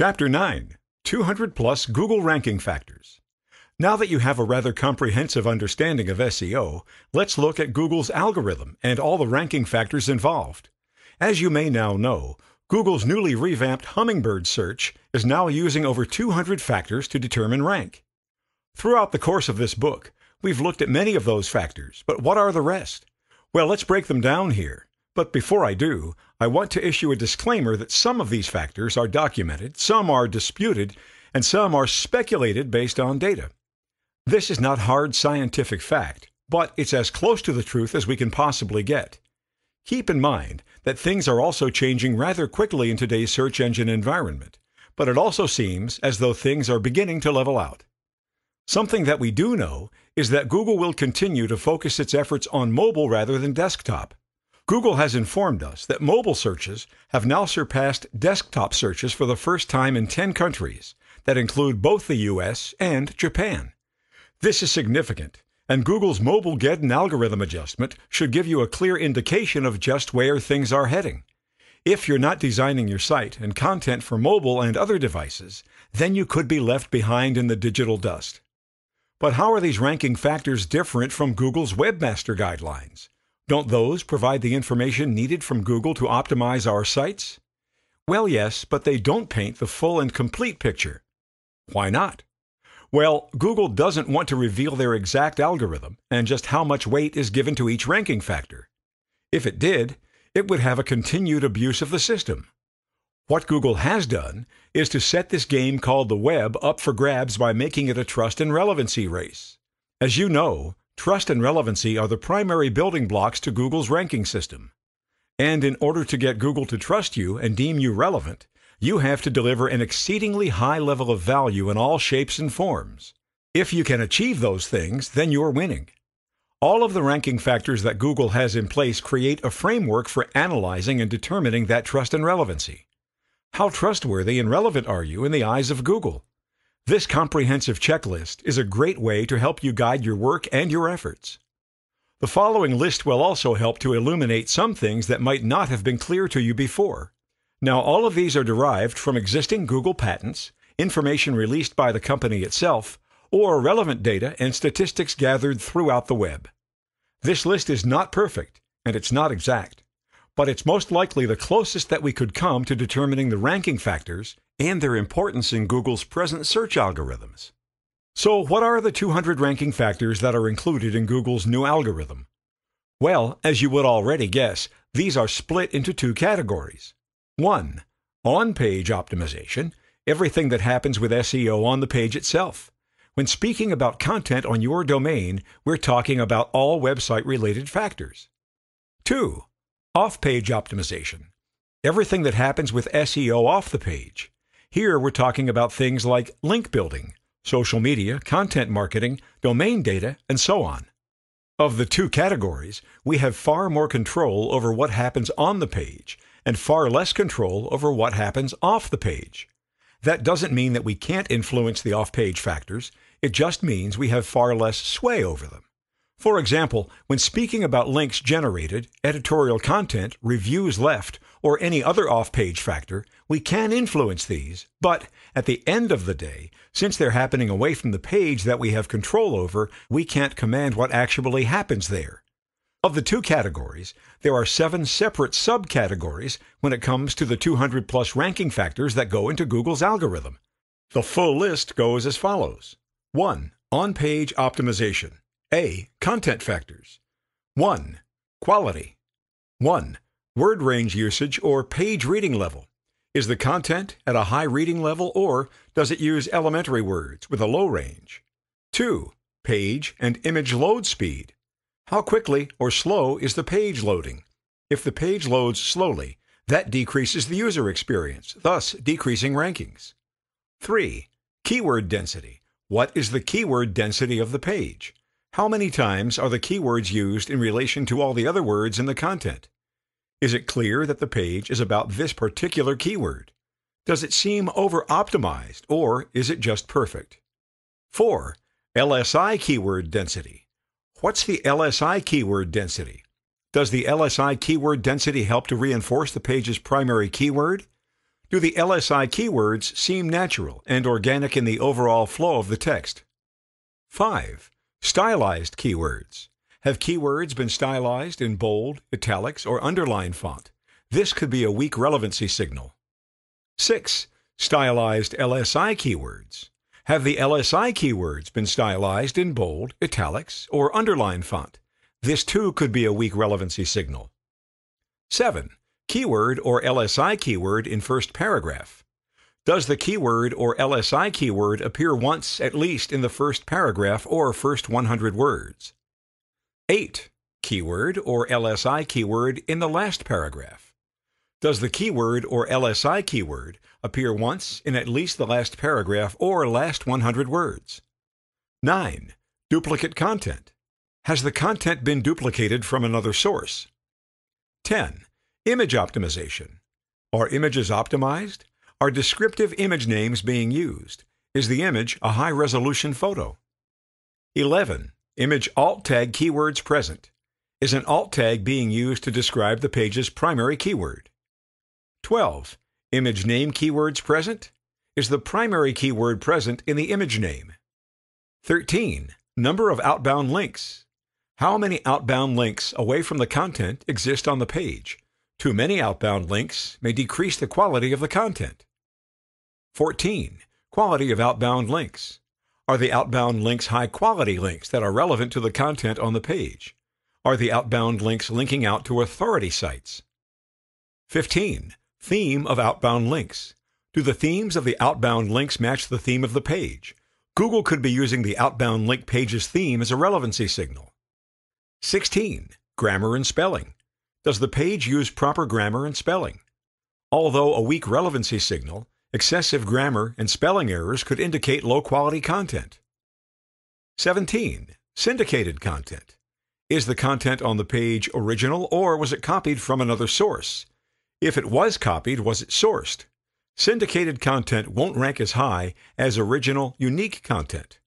Chapter 9: 200 Plus Google Ranking Factors. Now that you have a rather comprehensive understanding of SEO, let's look at Google's algorithm and all the ranking factors involved. As you may now know, Google's newly revamped Hummingbird search is now using over 200 factors to determine rank. Throughout the course of this book, we've looked at many of those factors, but what are the rest? Well, let's break them down here. But before I do, I want to issue a disclaimer that some of these factors are documented, some are disputed, and some are speculated based on data. This is not hard scientific fact, but it's as close to the truth as we can possibly get. Keep in mind that things are also changing rather quickly in today's search engine environment, but it also seems as though things are beginning to level out. Something that we do know is that Google will continue to focus its efforts on mobile rather than desktop. Google has informed us that mobile searches have now surpassed desktop searches for the first time in 10 countries that include both the US and Japan. This is significant, and Google's mobile Geddon algorithm adjustment should give you a clear indication of just where things are heading. If you're not designing your site and content for mobile and other devices, then you could be left behind in the digital dust. But how are these ranking factors different from Google's Webmaster Guidelines? Don't those provide the information needed from Google to optimize our sites? Well, yes, but they don't paint the full and complete picture. Why not? Well, Google doesn't want to reveal their exact algorithm and just how much weight is given to each ranking factor. If it did, it would have a continued abuse of the system. What Google has done is to set this game called the web up for grabs by making it a trust and relevancy race. As you know, trust and relevancy are the primary building blocks to Google's ranking system. And in order to get Google to trust you and deem you relevant, you have to deliver an exceedingly high level of value in all shapes and forms. If you can achieve those things, then you're winning. All of the ranking factors that Google has in place create a framework for analyzing and determining that trust and relevancy. How trustworthy and relevant are you in the eyes of Google? This comprehensive checklist is a great way to help you guide your work and your efforts. The following list will also help to illuminate some things that might not have been clear to you before. Now, all of these are derived from existing Google patents, information released by the company itself, or relevant data and statistics gathered throughout the web. This list is not perfect, and it's not exact, but it's most likely the closest that we could come to determining the ranking factors and their importance in Google's present search algorithms. So, what are the 200 ranking factors that are included in Google's new algorithm? Well, as you would already guess, these are split into two categories. 1. On-page optimization, everything that happens with SEO on the page itself. When speaking about content on your domain, we're talking about all website-related factors. 2. Off-page optimization, everything that happens with SEO off the page. Here we're talking about things like link building, social media, content marketing, domain data, and so on. Of the two categories, we have far more control over what happens on the page and far less control over what happens off the page. That doesn't mean that we can't influence the off-page factors, it just means we have far less sway over them. For example, when speaking about links generated, editorial content, reviews left, or any other off-page factor, we can influence these, but at the end of the day, since they're happening away from the page that we have control over, we can't command what actually happens there. Of the two categories, there are 7 separate subcategories when it comes to the 200 plus ranking factors that go into Google's algorithm. The full list goes as follows. 1. On-page optimization. A. Content factors. 1. Quality. 1. Word range usage or page reading level. Is the content at a high reading level or does it use elementary words with a low range? 2. Page and image load speed. How quickly or slow is the page loading? If the page loads slowly, that decreases the user experience, thus decreasing rankings. 3. Keyword density. What is the keyword density of the page? How many times are the keywords used in relation to all the other words in the content? Is it clear that the page is about this particular keyword? Does it seem over-optimized, or is it just perfect? 4. LSI keyword density. What's the LSI keyword density? Does the LSI keyword density help to reinforce the page's primary keyword? Do the LSI keywords seem natural and organic in the overall flow of the text? 5. Stylized keywords. Have keywords been stylized in bold, italics, or underline font? This could be a weak relevancy signal. 6. Stylized LSI keywords. Have the LSI keywords been stylized in bold, italics, or underline font? This too could be a weak relevancy signal. 7. Keyword or LSI keyword in first paragraph. Does the keyword or LSI keyword appear once at least in the first paragraph or first 100 words? 8. Keyword or LSI keyword in the last paragraph. Does the keyword or LSI keyword appear once in at least the last paragraph or last 100 words? 9. Duplicate content. Has the content been duplicated from another source? 10. Image optimization. Are images optimized? Are descriptive image names being used? Is the image a high-resolution photo? 11. Image alt tag keywords present. Is an alt tag being used to describe the page's primary keyword? 12. Image name keywords present. Is the primary keyword present in the image name? 13. Number of outbound links. How many outbound links away from the content exist on the page? Too many outbound links may decrease the quality of the content. 14. Quality of outbound links. Are the outbound links high-quality links that are relevant to the content on the page? Are the outbound links linking out to authority sites? 15. Theme of outbound links. Do the themes of the outbound links match the theme of the page? Google could be using the outbound link page's theme as a relevancy signal. 16. Grammar and spelling. Does the page use proper grammar and spelling? Although a weak relevancy signal, excessive grammar and spelling errors could indicate low-quality content. 17. Syndicated content. Is the content on the page original or was it copied from another source? If it was copied, was it sourced? Syndicated content won't rank as high as original, unique content.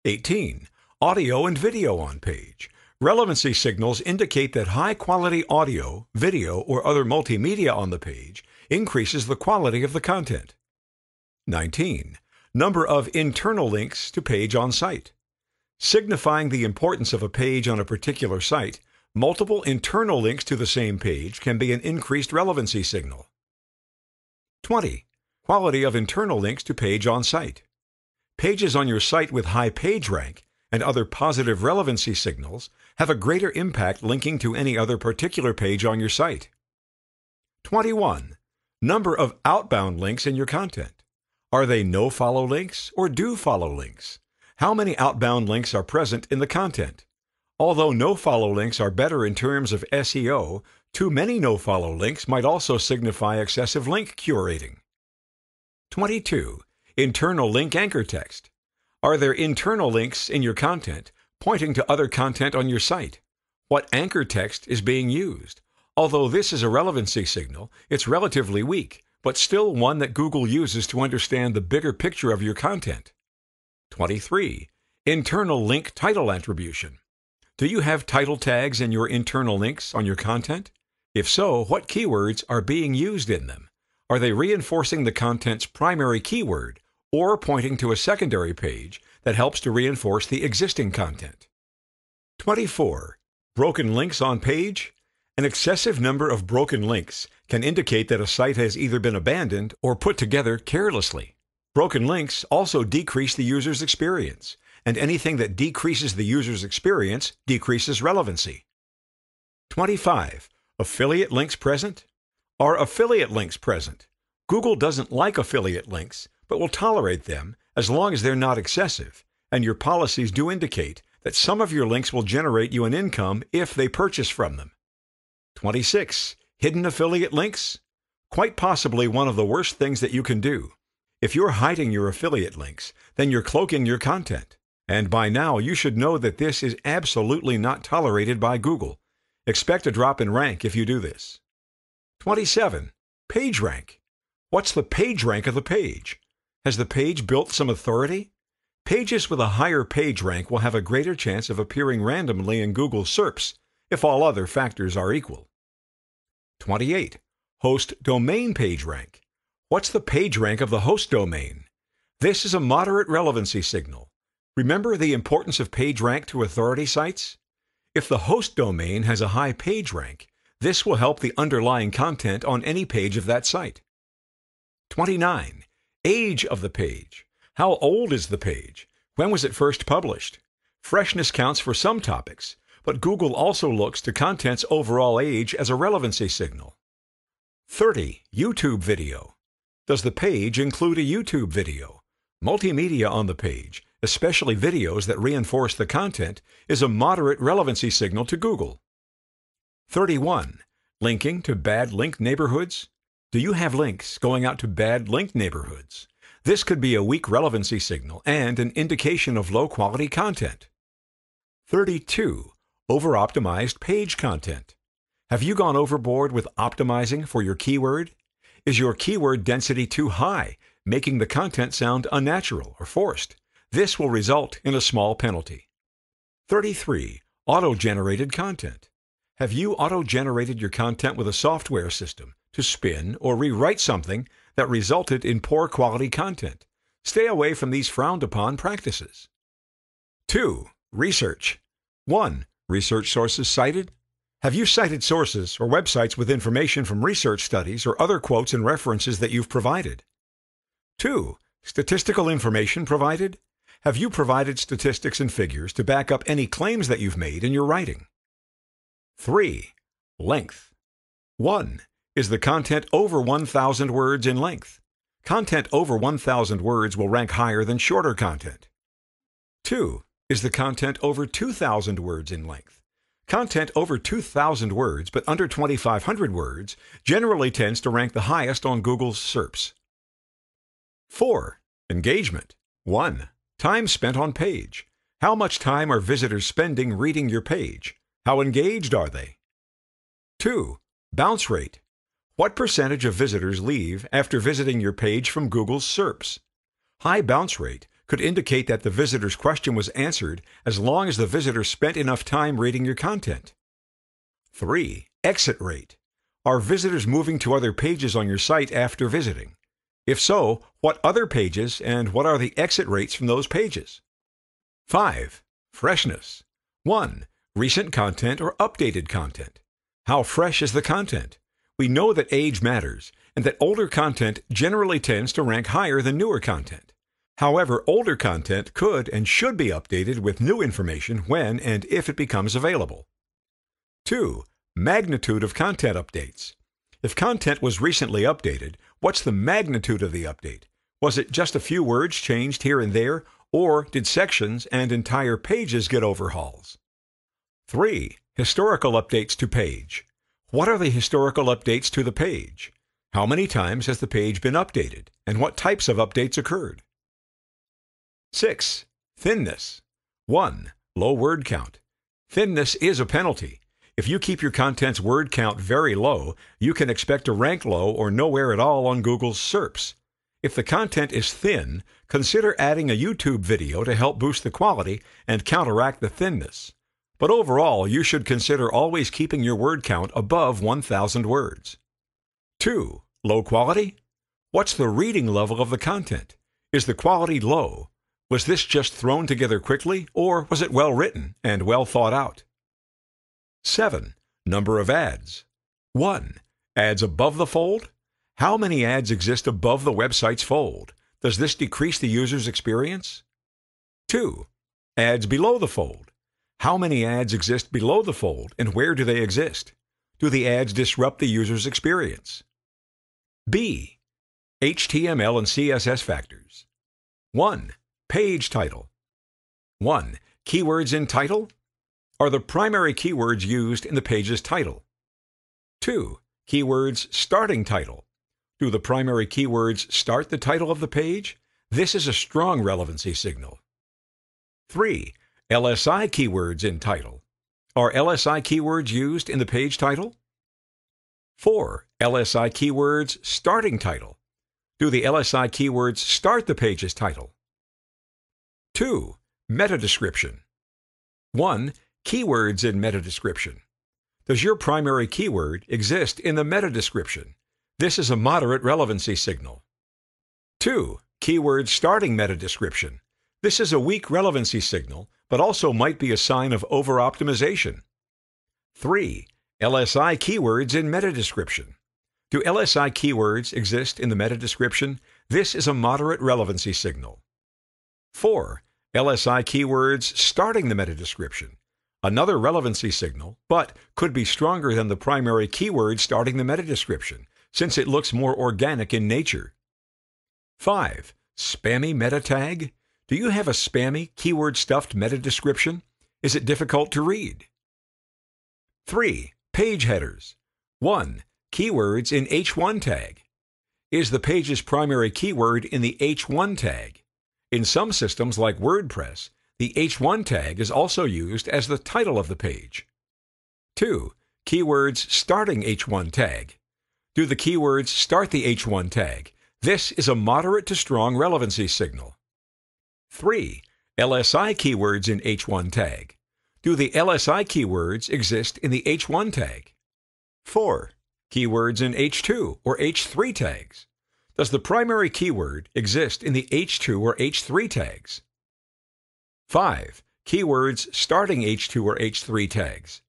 18. Audio and video on page. Relevancy signals indicate that high-quality audio, video, or other multimedia on the page increases the quality of the content. 19. Number of internal links to page on site. Signifying the importance of a page on a particular site, multiple internal links to the same page can be an increased relevancy signal. 20. Quality of internal links to page on site. Pages on your site with high page rank and other positive relevancy signals have a greater impact linking to any other particular page on your site. 21. Number of outbound links in your content. Are they no-follow links or do-follow links? How many outbound links are present in the content? Although no-follow links are better in terms of SEO, too many no-follow links might also signify excessive link curating. 22. Internal link anchor text. Are there internal links in your content pointing to other content on your site? What anchor text is being used? Although this is a relevancy signal, it's relatively weak, but still one that Google uses to understand the bigger picture of your content. 23. Internal link title attribution. Do you have title tags in your internal links on your content? If so, what keywords are being used in them? Are they reinforcing the content's primary keyword or pointing to a secondary page that helps to reinforce the existing content? 24. Broken links on page. An excessive number of broken links can indicate that a site has either been abandoned or put together carelessly. Broken links also decrease the user's experience, and anything that decreases the user's experience decreases relevancy. 25. Affiliate links present. Are affiliate links present? Google doesn't like affiliate links, but will tolerate them as long as they're not excessive, and your policies do indicate that some of your links will generate you an income if they purchase from them. 26. Hidden affiliate links. Quite possibly one of the worst things that you can do. If you're hiding your affiliate links, then you're cloaking your content. And by now, you should know that this is absolutely not tolerated by Google. Expect a drop in rank if you do this. 27. Page rank. What's the page rank of the page? Has the page built some authority? Pages with a higher page rank will have a greater chance of appearing randomly in Google SERPs if all other factors are equal. 28. Host domain page rank. What's the page rank of the host domain? This is a moderate relevancy signal. Remember the importance of page rank to authority sites? If the host domain has a high page rank, this will help the underlying content on any page of that site. 29. Age of the page. How old is the page? When was it first published? Freshness counts for some topics, but Google also looks to content's overall age as a relevancy signal. 30. YouTube video. Does the page include a YouTube video? Multimedia on the page, especially videos that reinforce the content, is a moderate relevancy signal to Google. 31. Linking to bad link neighborhoods. Do you have links going out to bad link neighborhoods? This could be a weak relevancy signal and an indication of low-quality content. 32. Over-optimized page content. Have you gone overboard with optimizing for your keyword? Is your keyword density too high, making the content sound unnatural or forced? This will result in a small penalty. 33. Auto-generated content. Have you auto-generated your content with a software system to spin or rewrite something that resulted in poor quality content? Stay away from these frowned-upon practices. 2. Research. 1. Research sources cited. Have you cited sources or websites with information from research studies or other quotes and references that you've provided? 2. Statistical information provided. Have you provided statistics and figures to back up any claims that you've made in your writing? 3. Length. 1. Is the content over 1,000 words in length? Content over 1,000 words will rank higher than shorter content. 2. Is the content over 2,000 words in length? Content over 2,000 words but under 2,500 words generally tends to rank the highest on Google's SERPs. 4. Engagement. 1. Time spent on page. How much time are visitors spending reading your page? How engaged are they? 2. Bounce rate. What percentage of visitors leave after visiting your page from Google's SERPs? High bounce rate could indicate that the visitor's question was answered as long as the visitor spent enough time reading your content. 3. Exit rate. Are visitors moving to other pages on your site after visiting? If so, what other pages and what are the exit rates from those pages? 5. Freshness. 1. Recent content or updated content. How fresh is the content? We know that age matters and that older content generally tends to rank higher than newer content. However, older content could and should be updated with new information when and if it becomes available. 2. Magnitude of content updates. If content was recently updated, what's the magnitude of the update? Was it just a few words changed here and there, or did sections and entire pages get overhauls? 3. Historical updates to page. What are the historical updates to the page? How many times has the page been updated, and what types of updates occurred? 6. Thinness. 1. Low word count. Thinness is a penalty. If you keep your content's word count very low, you can expect to rank low or nowhere at all on Google's SERPs. If the content is thin, consider adding a YouTube video to help boost the quality and counteract the thinness. But overall, you should consider always keeping your word count above 1,000 words. 2. Low quality? What's the reading level of the content? Is the quality low? Was this just thrown together quickly, or was it well written and well thought out? 7. Number of ads. 1. Ads above the fold? How many ads exist above the website's fold? Does this decrease the user's experience? 2. Ads below the fold. How many ads exist below the fold, and where do they exist? Do the ads disrupt the user's experience? B. HTML and CSS factors. 1. Page title. 1. Keywords in title? Are the primary keywords used in the page's title? 2. Keywords starting title. Do the primary keywords start the title of the page? This is a strong relevancy signal. 3. LSI keywords in title. Are LSI keywords used in the page title? 4. LSI keywords starting title. Do the LSI keywords start the page's title? 2. Meta description. 1. Keywords in meta description. Does your primary keyword exist in the meta description? This is a moderate relevancy signal. 2. Keyword starting meta description. This is a weak relevancy signal, but also might be a sign of over-optimization. 3. LSI keywords in meta description. Do LSI keywords exist in the meta description? This is a moderate relevancy signal. 4. LSI keywords starting the meta description. Another relevancy signal, but could be stronger than the primary keyword starting the meta description, since it looks more organic in nature. 5. Spammy meta tag. Do you have a spammy, keyword-stuffed meta description? Is it difficult to read? 3. Page headers. 1. Keywords in H1 tag. Is the page's primary keyword in the H1 tag? In some systems like WordPress, the H1 tag is also used as the title of the page. 2. Keywords starting H1 tag. Do the keywords start the H1 tag? This is a moderate to strong relevancy signal. 3. LSI keywords in H1 tag. Do the LSI keywords exist in the H1 tag? 4. Keywords in H2 or H3 tags. Does the primary keyword exist in the H2 or H3 tags? 5. Keywords starting H2 or H3 tags.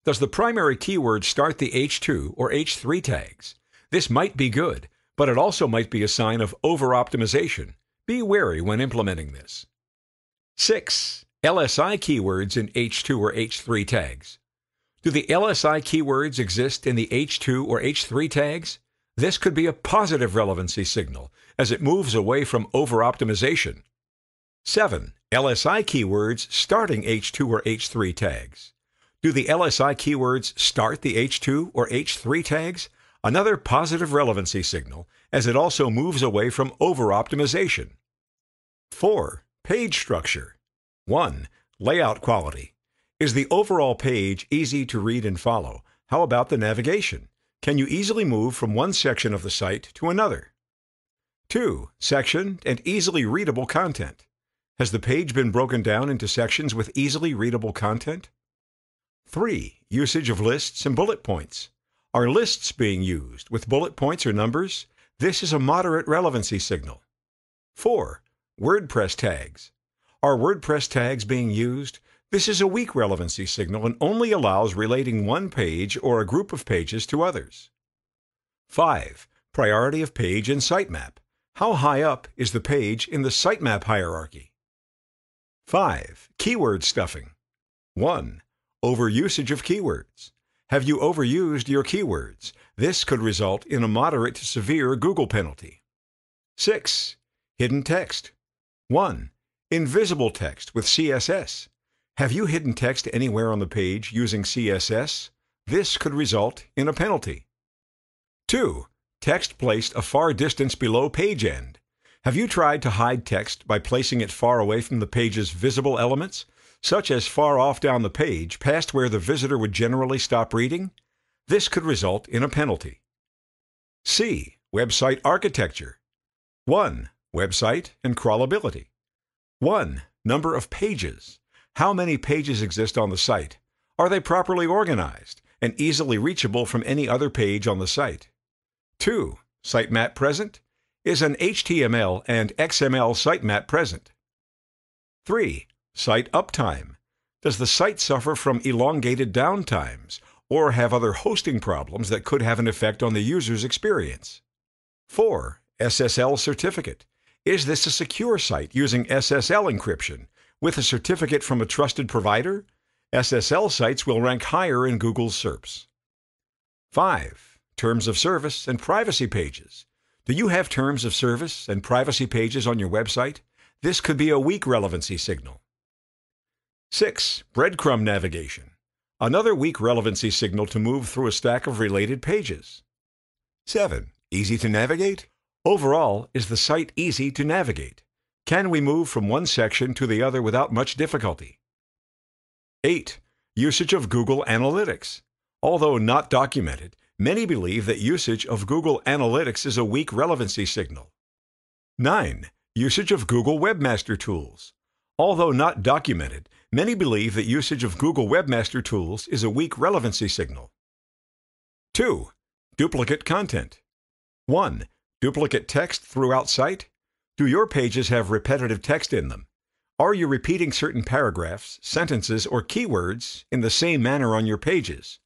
Does the primary keyword start the H2 or H3 tags? This might be good, but it also might be a sign of over-optimization. Be wary when implementing this. 6. LSI keywords in H2 or H3 tags. Do the LSI keywords exist in the H2 or H3 tags? This could be a positive relevancy signal, as it moves away from over-optimization. 7. LSI keywords starting H2 or H3 tags. Do the LSI keywords start the H2 or H3 tags? Another positive relevancy signal, as it also moves away from over-optimization. 4. Page structure. 1. Layout quality. Is the overall page easy to read and follow? How about the navigation? Can you easily move from one section of the site to another? 2. Section and easily readable content. Has the page been broken down into sections with easily readable content? 3. Usage of lists and bullet points. Are lists being used with bullet points or numbers? This is a moderate relevancy signal. 4. WordPress tags. Are WordPress tags being used? This is a weak relevancy signal and only allows relating one page or a group of pages to others. 5. Priority of page in sitemap. How high up is the page in the sitemap hierarchy? 5. Keyword stuffing. 1. Overusage of keywords. Have you overused your keywords? This could result in a moderate to severe Google penalty. 6. Hidden text. 1. Invisible text with CSS. Have you hidden text anywhere on the page using CSS? This could result in a penalty. 2. Text placed a far distance below page end. Have you tried to hide text by placing it far away from the page's visible elements, such as far off down the page, past where the visitor would generally stop reading? This could result in a penalty. C. Website architecture. 1. Website and crawlability. 1. Number of pages. How many pages exist on the site? Are they properly organized and easily reachable from any other page on the site? 2. Sitemap present. Is an HTML and XML sitemap present? 3. Site uptime. Does the site suffer from elongated downtimes or have other hosting problems that could have an effect on the user's experience? 4. SSL certificate. Is this a secure site using SSL encryption with a certificate from a trusted provider? SSL sites will rank higher in Google's SERPs. 5. Terms of service and privacy pages. Do you have terms of service and privacy pages on your website? This could be a weak relevancy signal. 6. Breadcrumb navigation. Another weak relevancy signal to move through a stack of related pages. 7. Easy to navigate. Overall, is the site easy to navigate? Can we move from one section to the other without much difficulty? 8. Usage of Google Analytics. Although not documented, many believe that usage of Google Analytics is a weak relevancy signal. 9. Usage of Google Webmaster Tools. Although not documented, many believe that usage of Google Webmaster Tools is a weak relevancy signal. 2. Duplicate content. 1. Duplicate text throughout site. Do your pages have repetitive text in them? Are you repeating certain paragraphs, sentences, or keywords in the same manner on your pages?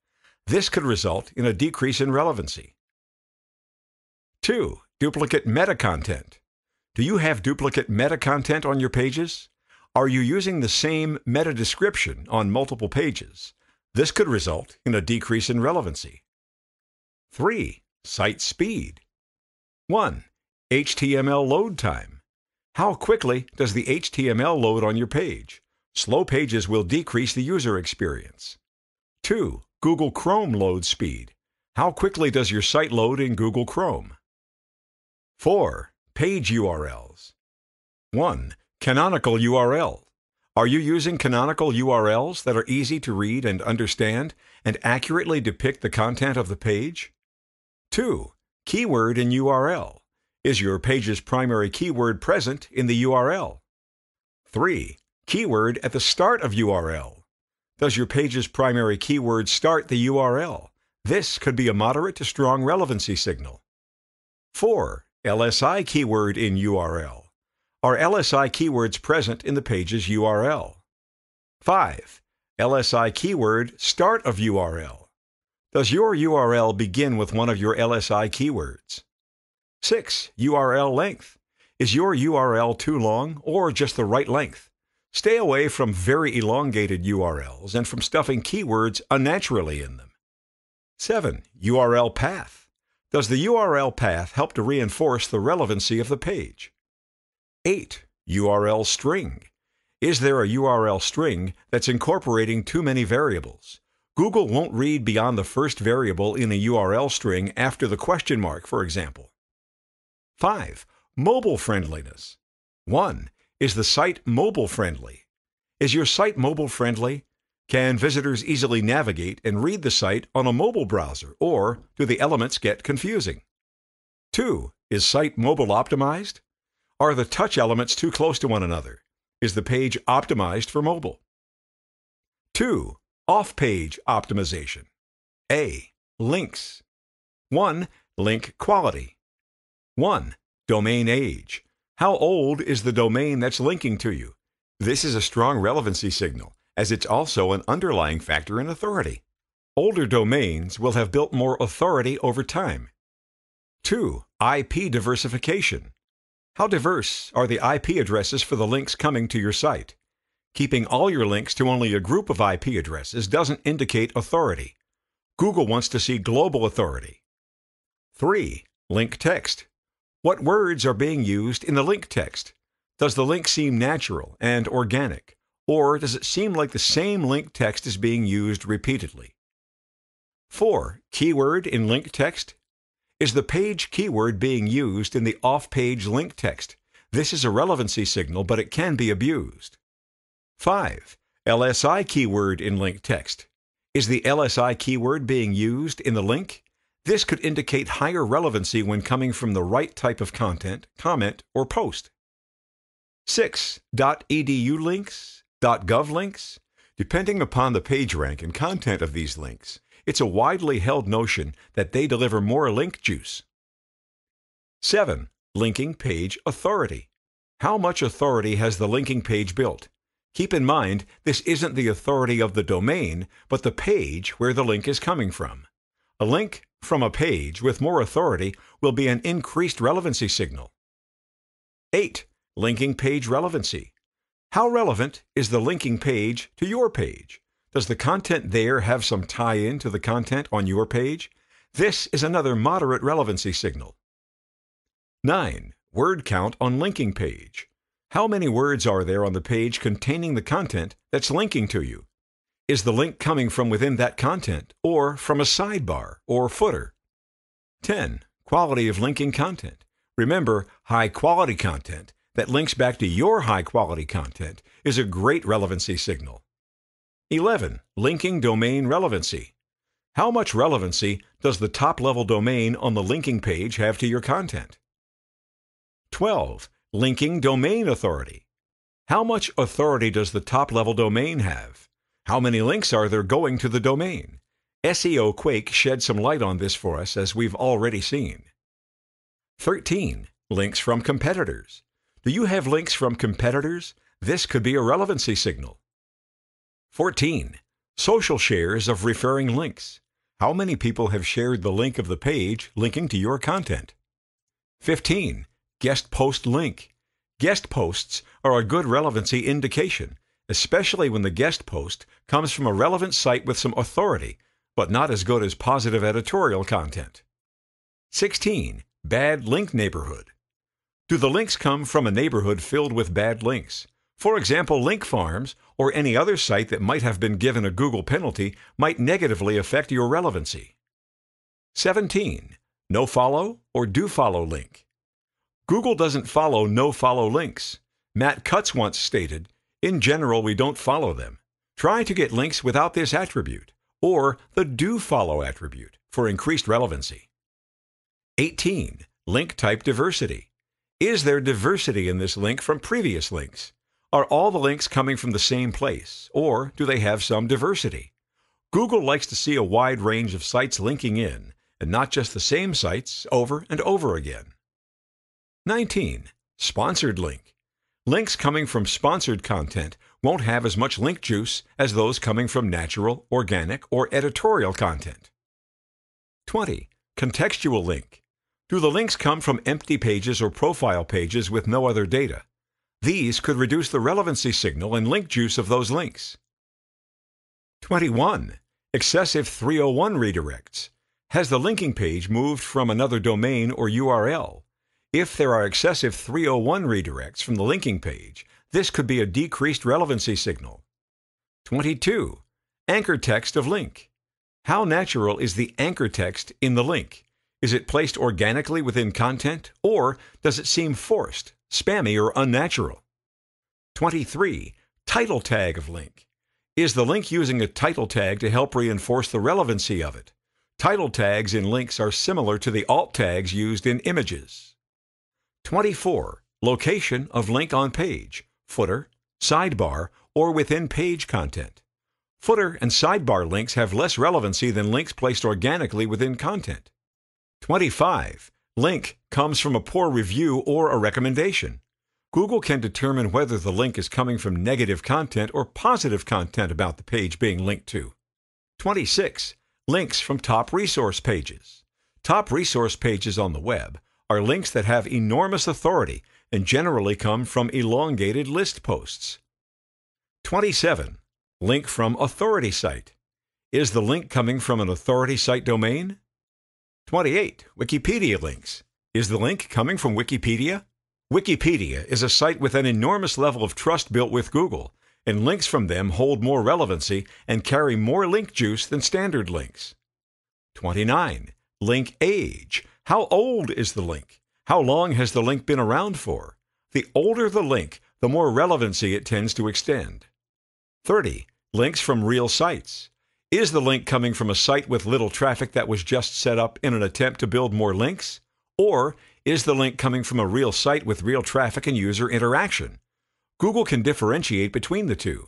This could result in a decrease in relevancy. 2. Duplicate meta content. Do you have duplicate meta content on your pages? Are you using the same meta description on multiple pages? This could result in a decrease in relevancy. 3. Site speed. 1. HTML load time. How quickly does the HTML load on your page? Slow pages will decrease the user experience. 2. Google Chrome load speed. How quickly does your site load in Google Chrome? 4. Page URLs. 1. Canonical URL. Are you using canonical URLs that are easy to read and understand and accurately depict the content of the page? 2. Keyword in URL. Is your page's primary keyword present in the URL? 3. Keyword at the start of URL. Does your page's primary keyword start the URL? This could be a moderate to strong relevancy signal. 4. LSI keyword in URL. Are LSI keywords present in the page's URL? 5. LSI keyword start of URL. Does your URL begin with one of your LSI keywords? 6. URL length. Is your URL too long or just the right length? Stay away from very elongated URLs and from stuffing keywords unnaturally in them. 7. URL path. Does the URL path help to reinforce the relevancy of the page? 8. URL string. Is there a URL string that's incorporating too many variables? Google won't read beyond the first variable in a URL string after the question mark, for example. 5. Mobile friendliness. 1. Is the site mobile friendly? Is your site mobile friendly? Can visitors easily navigate and read the site on a mobile browser, or do the elements get confusing? 2. Is site mobile optimized? Are the touch elements too close to one another? Is the page optimized for mobile? 2. Off-page optimization. A. Links. 1. Link quality. 1. Domain age. How old is the domain that's linking to you? This is a strong relevancy signal, as it's also an underlying factor in authority. Older domains will have built more authority over time. 2. IP diversification. How diverse are the IP addresses for the links coming to your site? Keeping all your links to only a group of IP addresses doesn't indicate authority. Google wants to see global authority. 3. Link text. What words are being used in the link text? Does the link seem natural and organic, or does it seem like the same link text is being used repeatedly? 4. Keyword in link text. Is the page keyword being used in the off-page link text? This is a relevancy signal, but it can be abused. 5. LSI keyword in link text. Is the LSI keyword being used in the link? This could indicate higher relevancy when coming from the right type of content, comment, or post. 6. .edu links, .gov links. Depending upon the page rank and content of these links, it's a widely held notion that they deliver more link juice. 7. Linking page authority. How much authority has the linking page built? Keep in mind, this isn't the authority of the domain, but the page where the link is coming from. A link from a page with more authority will be an increased relevancy signal. 8. Linking page relevancy. How relevant is the linking page to your page? Does the content there have some tie-in to the content on your page? This is another moderate relevancy signal. 9. Word count on linking page. How many words are there on the page containing the content that's linking to you? Is the link coming from within that content or from a sidebar or footer? 10. Quality of linking content. Remember, high-quality content that links back to your high-quality content is a great relevancy signal. 11. Linking domain relevancy. How much relevancy does the top-level domain on the linking page have to your content? 12. Linking domain authority. How much authority does the top-level domain have? How many links are there going to the domain? SEO Quake shed some light on this for us, as we've already seen. 13. Links from competitors. Do you have links from competitors? This could be a relevancy signal. 14. Social shares of referring links. How many people have shared the link of the page linking to your content? 15. Guest post link. Guest posts are a good relevancy indication, especially when the guest post comes from a relevant site with some authority, but not as good as positive editorial content. 16. Bad link neighborhood. Do the links come from a neighborhood filled with bad links? For example, link farms or any other site that might have been given a Google penalty might negatively affect your relevancy. 17. No follow or do follow link. Google doesn't follow no follow links. Matt Cutts once stated, "In general, we don't follow them. Try to get links without this attribute or the do follow attribute for increased relevancy." 18. Link type diversity. Is there diversity in this link from previous links? Are all the links coming from the same place, or do they have some diversity? Google likes to see a wide range of sites linking in, and not just the same sites over and over again. 19. Sponsored link. Links coming from sponsored content won't have as much link juice as those coming from natural, organic, or editorial content. 20. Contextual link. Do the links come from empty pages or profile pages with no other data? These could reduce the relevancy signal and link juice of those links. 21. Excessive 301 redirects. Has the linking page moved from another domain or URL? If there are excessive 301 redirects from the linking page, this could be a decreased relevancy signal. 22. Anchor text of link. How natural is the anchor text in the link? Is it placed organically within content, or does it seem forced, spammy, or unnatural? 23. Title tag of link. Is the link using a title tag to help reinforce the relevancy of it? Title tags in links are similar to the alt tags used in images. 24. Location of link on page, footer, sidebar, or within page content. Footer and sidebar links have less relevancy than links placed organically within content. 25. Link comes from a poor review or a recommendation. Google can determine whether the link is coming from negative content or positive content about the page being linked to. 26. Links from top resource pages. Top resource pages on the web are links that have enormous authority and generally come from elongated list posts. 27. Link from authority site. Is the link coming from an authority site domain? 28. Wikipedia links. Is the link coming from Wikipedia? Wikipedia is a site with an enormous level of trust built with Google, and links from them hold more relevancy and carry more link juice than standard links. 29. Link age. How old is the link? How long has the link been around for? The older the link, the more relevancy it tends to extend. 30. Links from real sites. Is the link coming from a site with little traffic that was just set up in an attempt to build more links? Or is the link coming from a real site with real traffic and user interaction? Google can differentiate between the two.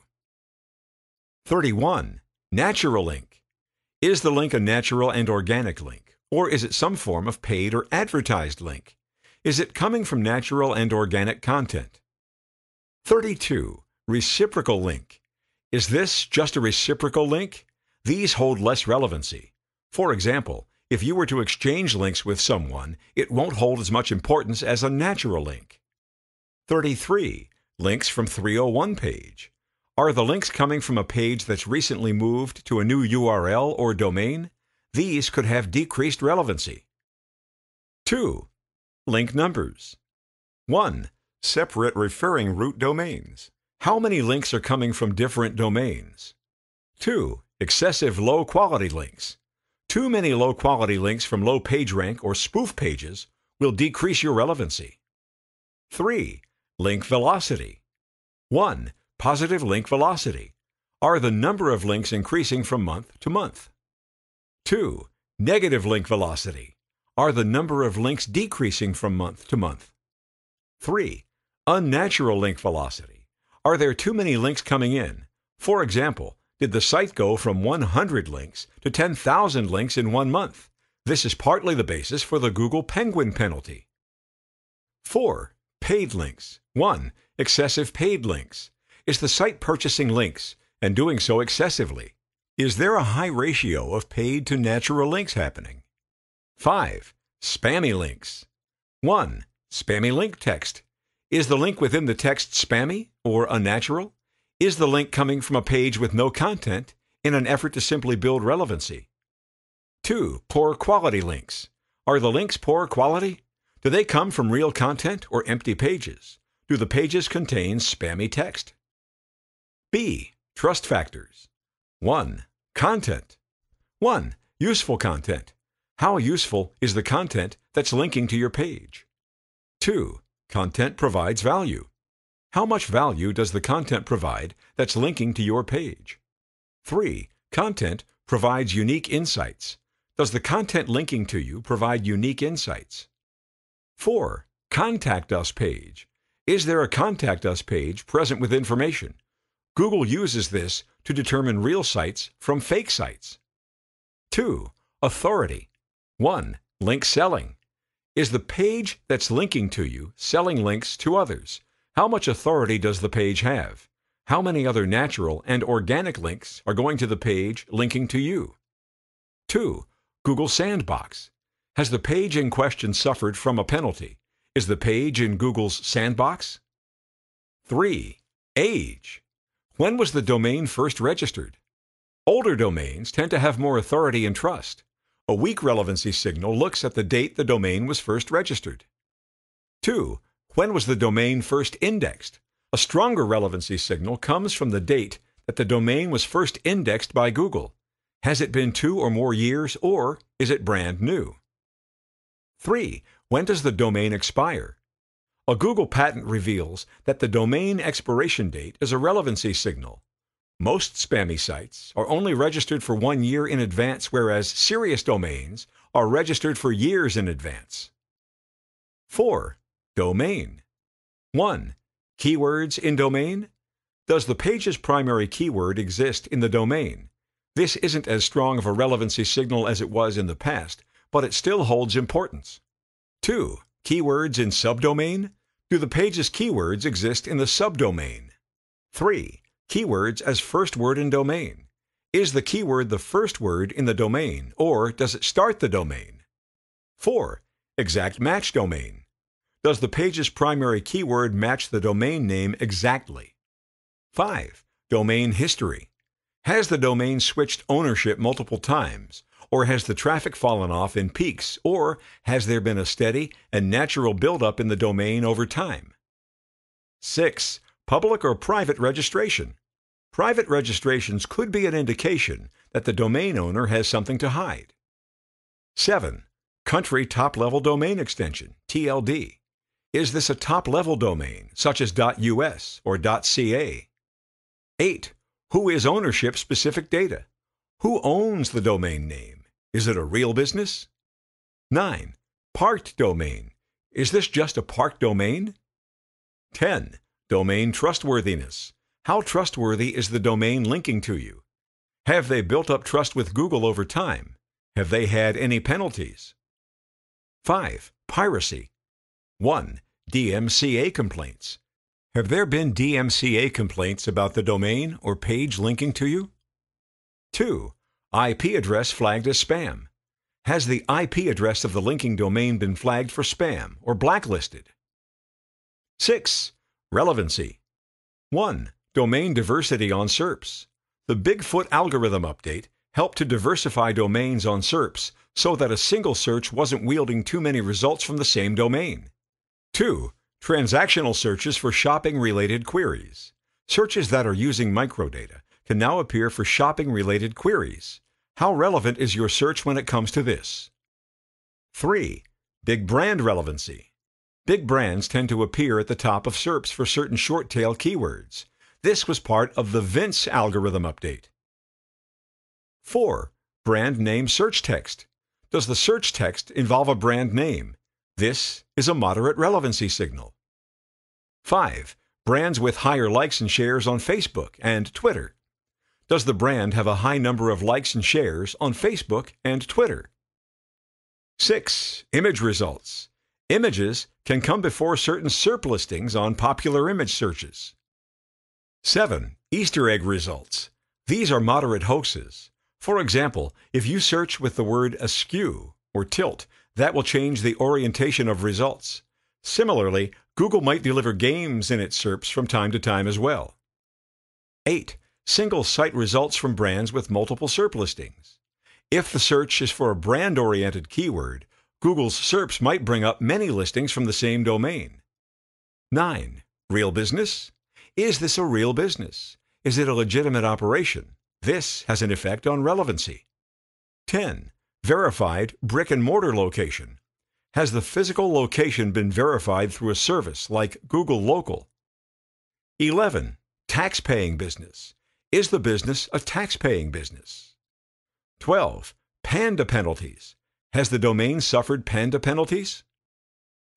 31. Natural link. Is the link a natural and organic link, or is it some form of paid or advertised link? Is it coming from natural and organic content? 32. Reciprocal link. Is this just a reciprocal link? These hold less relevancy. For example, if you were to exchange links with someone, it won't hold as much importance as a natural link. 33. Links from 301 page. Are the links coming from a page that's recently moved to a new URL or domain? These could have decreased relevancy. 2. Link numbers. 1. Separate referring root domains. How many links are coming from different domains? 2. Excessive low-quality links. Too many low-quality links from low PageRank or spoof pages will decrease your relevancy. 3. Link velocity. 1. Positive link velocity. Are the number of links increasing from month to month? 2. Negative link velocity. Are the number of links decreasing from month to month? 3. Unnatural link velocity. Are there too many links coming in? For example, did the site go from 100 links to 10,000 links in 1 month? This is partly the basis for the Google Penguin penalty. 4. Paid links. 1. Excessive paid links. Is the site purchasing links and doing so excessively? Is there a high ratio of paid to natural links happening? 5. Spammy links. 1. Spammy link text. Is the link within the text spammy or unnatural? Is the link coming from a page with no content in an effort to simply build relevancy? 2. Poor quality links. Are the links poor quality? Do they come from real content or empty pages? Do the pages contain spammy text? B. Trust factors. 1. Content. 1. Useful content. How useful is the content that's linking to your page? 2. Content provides value. How much value does the content provide that's linking to your page? 3. Content provides unique insights. Does the content linking to you provide unique insights? 4. Contact Us page. Is there a Contact Us page present with information? Google uses this to determine real sites from fake sites. 2. Authority. 1. Link selling. Is the page that's linking to you selling links to others? How much authority does the page have? How many other natural and organic links are going to the page linking to you? 2. Google Sandbox. Has the page in question suffered from a penalty? Is the page in Google's sandbox? 3. Age. When was the domain first registered? Older domains tend to have more authority and trust. A weak relevancy signal looks at the date the domain was first registered. 2. When was the domain first indexed? A stronger relevancy signal comes from the date that the domain was first indexed by Google. Has it been 2 or more years, or is it brand new? 3. When does the domain expire? A Google patent reveals that the domain expiration date is a relevancy signal. Most spammy sites are only registered for 1 year in advance, whereas serious domains are registered for years in advance. 4. Domain. 1. Keywords in domain. Does the page's primary keyword exist in the domain? This isn't as strong of a relevancy signal as it was in the past, but it still holds importance. 2. Keywords in subdomain. Do the page's keywords exist in the subdomain? 3. Keywords as first word in domain. Is the keyword the first word in the domain, or does it start the domain? 4. Exact match domain. Does the page's primary keyword match the domain name exactly? 5. Domain history. Has the domain switched ownership multiple times, or has the traffic fallen off in peaks, or has there been a steady and natural buildup in the domain over time? 6. Public or private registration. Private registrations could be an indication that the domain owner has something to hide. 7. Country top-level domain extension, TLD. Is this a top-level domain, such as .us or .ca? 8. Who is ownership-specific data? Who owns the domain name? Is it a real business? 9. Parked domain. Is this just a parked domain? 10. Domain trustworthiness. How trustworthy is the domain linking to you? Have they built up trust with Google over time? Have they had any penalties? 5. Piracy. 1. DMCA complaints. Have there been DMCA complaints about the domain or page linking to you? 2. IP address flagged as spam. Has the IP address of the linking domain been flagged for spam or blacklisted? 6. Relevancy. 1. Domain diversity on SERPs. The Bigfoot algorithm update helped to diversify domains on SERPs so that a single search wasn't wielding too many results from the same domain. 2. Transactional searches for shopping-related queries. Searches that are using microdata can now appear for shopping-related queries. How relevant is your search when it comes to this? 3. Big brand relevancy. Big brands tend to appear at the top of SERPs for certain short-tail keywords. This was part of the Vince algorithm update. 4. Brand name search text. Does the search text involve a brand name? This is a moderate relevancy signal. 5. Brands with higher likes and shares on Facebook and Twitter. Does the brand have a high number of likes and shares on Facebook and Twitter? 6. Image results. Images can come before certain SERP listings on popular image searches. 7. Easter egg results. These are moderate hoaxes. For example, if you search with the word askew or tilt, that will change the orientation of results. Similarly, Google might deliver games in its SERPs from time to time as well. 8. Single site results from brands with multiple SERP listings. If the search is for a brand-oriented keyword, Google's SERPs might bring up many listings from the same domain. 9. Real business? Is this a real business? Is it a legitimate operation? This has an effect on relevancy. 10. Verified brick-and-mortar location. Has the physical location been verified through a service like Google Local? 11. Tax-paying business. Is the business a tax-paying business? 12. Panda penalties. Has the domain suffered panda penalties?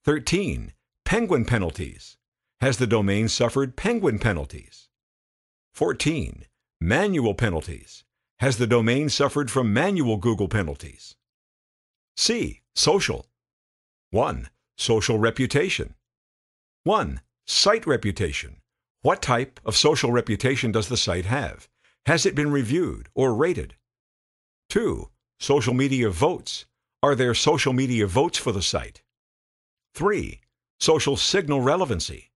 13. Penguin penalties. Has the domain suffered penguin penalties? 14. Manual penalties. Has the domain suffered from manual Google penalties? C. Social. 1. Social reputation. 1. Site reputation. What type of social reputation does the site have? Has it been reviewed or rated? 2. Social media votes. Are there social media votes for the site? 3. Social signal relevancy.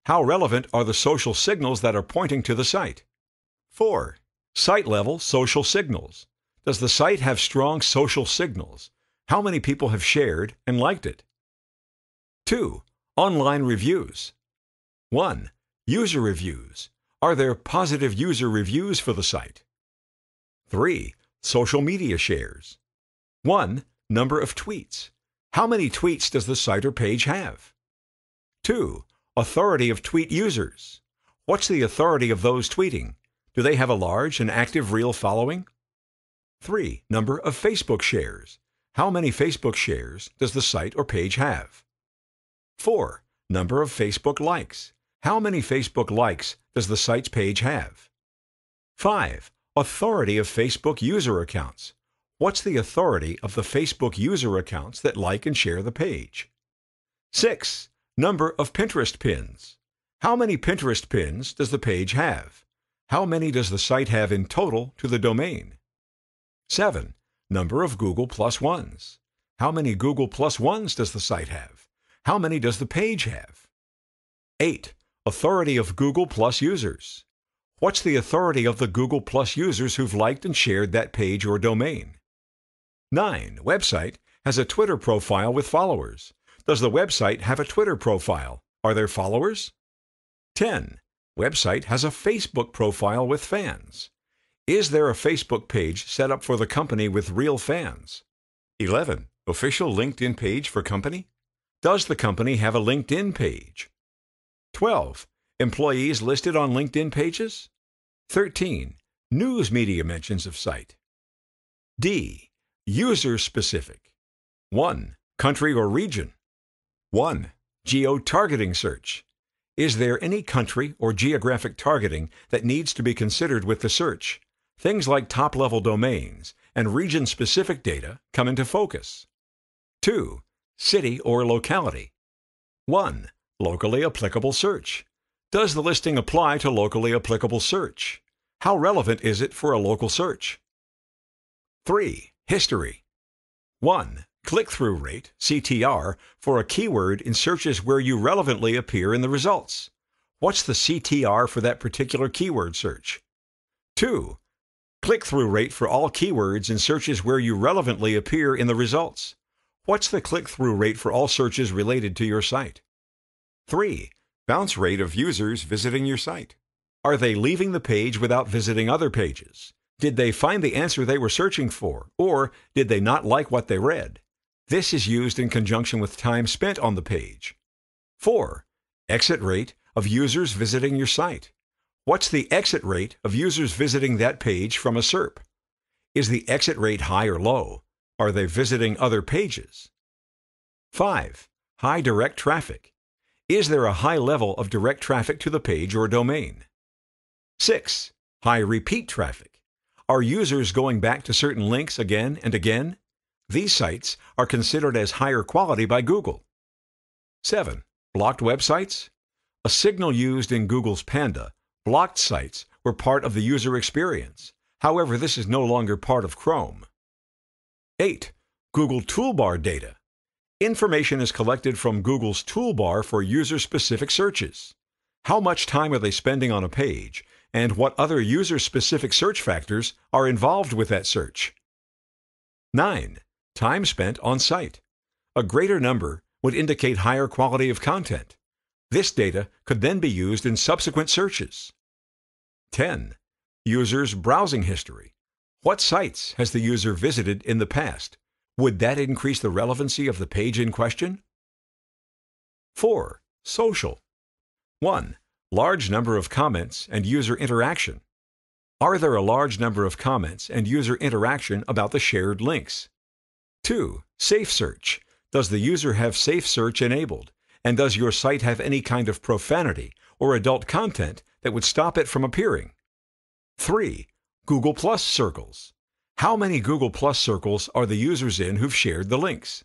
How relevant are the social signals that are pointing to the site? 4. Site-level social signals. Does the site have strong social signals? How many people have shared and liked it? 2. Online reviews. 1. User reviews. Are there positive user reviews for the site? 3. Social media shares. 1. Number of tweets. How many tweets does the site or page have? 2. Authority of tweet users. What's the authority of those tweeting? Do they have a large and active real following? 3. Number of Facebook shares. How many Facebook shares does the site or page have? 4. Number of Facebook likes. How many Facebook likes does the site's page have? 5. Authority of Facebook user accounts. What's the authority of the Facebook user accounts that like and share the page? 6. Number of Pinterest pins. How many Pinterest pins does the page have? How many does the site have in total to the domain? 7. Number of Google Plus Ones. How many Google Plus Ones does the site have? How many does the page have? 8. Authority of Google Plus users. What's the authority of the Google Plus users who've liked and shared that page or domain? 9. Website has a Twitter profile with followers. Does the website have a Twitter profile? Are there followers? 10. Website has a Facebook profile with fans. Is there a Facebook page set up for the company with real fans? 11. Official LinkedIn page for company. Does the company have a LinkedIn page? 12. Employees listed on LinkedIn pages. 13. News media mentions of site. D. User-specific. 1. Country or region. 1. Geo-targeting search. Is there any country or geographic targeting that needs to be considered with the search? Things like top-level domains and region-specific data come into focus. 2. City or locality. 1. Locally applicable search. Does the listing apply to locally applicable search? How relevant is it for a local search? 3. History. 1. Click-through rate, CTR, for a keyword in searches where you relevantly appear in the results. What's the CTR for that particular keyword search? 2. Click-through rate for all keywords in searches where you relevantly appear in the results. What's the click-through rate for all searches related to your site? 3. Bounce rate of users visiting your site. Are they leaving the page without visiting other pages? Did they find the answer they were searching for, or did they not like what they read? This is used in conjunction with time spent on the page. 4. Exit rate of users visiting your site. What's the exit rate of users visiting that page from a SERP? Is the exit rate high or low? Are they visiting other pages? 5. High direct traffic. Is there a high level of direct traffic to the page or domain? 6. High repeat traffic. Are users going back to certain links again and again? These sites are considered as higher quality by Google. 7. Blocked websites. A signal used in Google's Panda, blocked sites were part of the user experience. However, this is no longer part of Chrome. 8. Google Toolbar data. Information is collected from Google's toolbar for user-specific searches. How much time are they spending on a page, and what other user-specific search factors are involved with that search? 9. Time spent on site. A greater number would indicate higher quality of content. This data could then be used in subsequent searches. 10. User's browsing history. What sites has the user visited in the past? Would that increase the relevancy of the page in question? 4. Social. 1. Large number of comments and user interaction. Are there a large number of comments and user interaction about the shared links? 2. Safe search. Does the user have safe search enabled? And does your site have any kind of profanity or adult content that would stop it from appearing? 3. Google Plus circles. How many Google Plus circles are the users in who've shared the links?